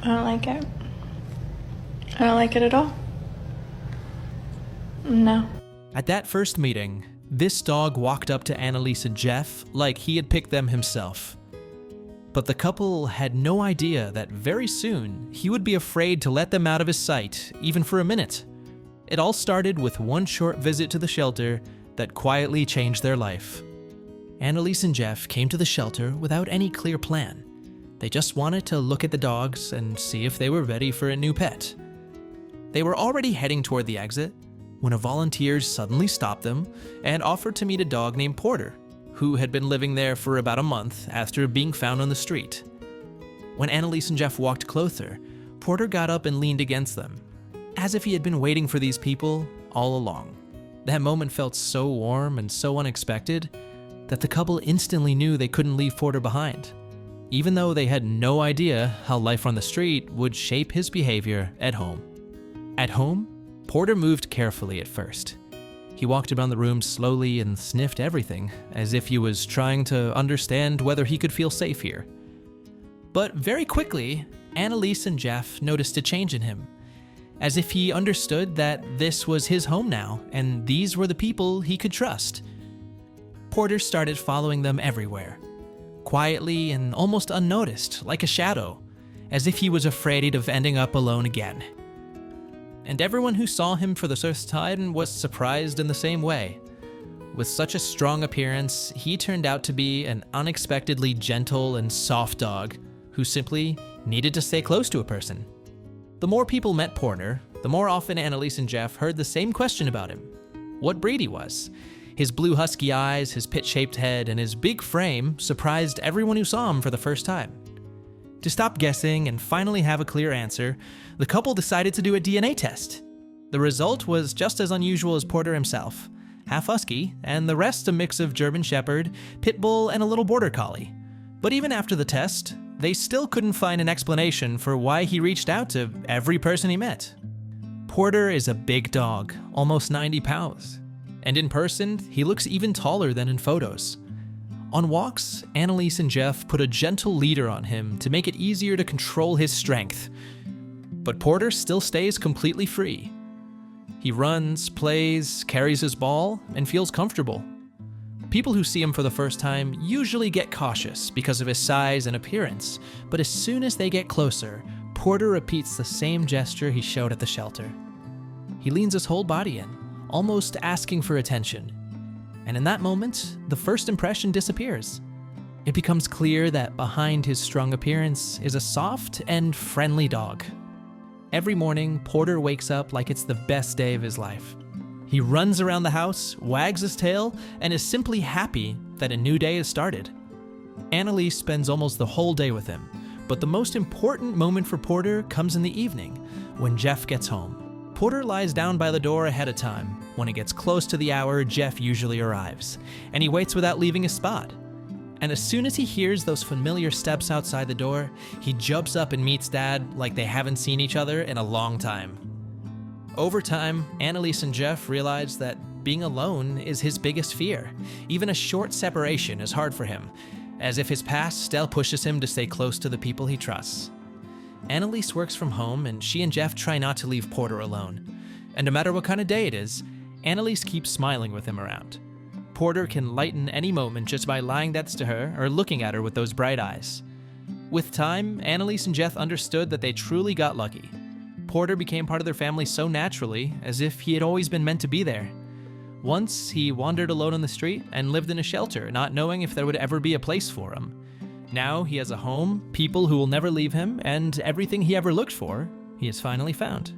I don't like it. I don't like it at all. No. At that first meeting, this dog walked up to Annalise and Jeff like he had picked them himself. But the couple had no idea that very soon he would be afraid to let them out of his sight, even for a minute. It all started with one short visit to the shelter that quietly changed their life. Annalise and Jeff came to the shelter without any clear plan. They just wanted to look at the dogs and see if they were ready for a new pet. They were already heading toward the exit when a volunteer suddenly stopped them and offered to meet a dog named Porter, who had been living there for about a month after being found on the street. When Annalise and Jeff walked closer, Porter got up and leaned against them, as if he had been waiting for these people all along. That moment felt so warm and so unexpected that the couple instantly knew they couldn't leave Porter behind, even though they had no idea how life on the street would shape his behavior at home. At home, Porter moved carefully at first. He walked around the room slowly and sniffed everything, as if he was trying to understand whether he could feel safe here. But very quickly, Annalise and Jeff noticed a change in him, as if he understood that this was his home now, and these were the people he could trust. Porter started following them everywhere, quietly and almost unnoticed, like a shadow, as if he was afraid of ending up alone again. And everyone who saw him for the first time was surprised in the same way. With such a strong appearance, he turned out to be an unexpectedly gentle and soft dog who simply needed to stay close to a person. The more people met Porter, the more often Annalise and Jeff heard the same question about him: what breed he was. His blue husky eyes, his pit-shaped head, and his big frame surprised everyone who saw him for the first time. To stop guessing and finally have a clear answer, the couple decided to do a DNA test. The result was just as unusual as Porter himself: half husky, and the rest a mix of German Shepherd, Pit Bull, and a little Border Collie. But even after the test, they still couldn't find an explanation for why he reached out to every person he met. Porter is a big dog, almost 90 pounds. And in person, he looks even taller than in photos. On walks, Annalise and Jeff put a gentle leader on him to make it easier to control his strength. But Porter still stays completely free. He runs, plays, carries his ball, and feels comfortable. People who see him for the first time usually get cautious because of his size and appearance, but as soon as they get closer, Porter repeats the same gesture he showed at the shelter. He leans his whole body in, almost asking for attention. And in that moment, the first impression disappears. It becomes clear that behind his strong appearance is a soft and friendly dog. Every morning, Porter wakes up like it's the best day of his life. He runs around the house, wags his tail, and is simply happy that a new day has started. Annalise spends almost the whole day with him, but the most important moment for Porter comes in the evening, when Jeff gets home. Porter lies down by the door ahead of time. When it gets close to the hour, Jeff usually arrives, and he waits without leaving his spot. And as soon as he hears those familiar steps outside the door, he jumps up and meets Dad like they haven't seen each other in a long time. Over time, Annalise and Jeff realize that being alone is his biggest fear. Even a short separation is hard for him, as if his past still pushes him to stay close to the people he trusts. Annalise works from home, and she and Jeff try not to leave Porter alone. And no matter what kind of day it is, Annalise keeps smiling with him around. Porter can lighten any moment just by lying next to her or looking at her with those bright eyes. With time, Annalise and Jeff understood that they truly got lucky. Porter became part of their family so naturally, as if he had always been meant to be there. Once, he wandered alone on the street and lived in a shelter, not knowing if there would ever be a place for him. Now he has a home, people who will never leave him, and everything he ever looked for, he has finally found.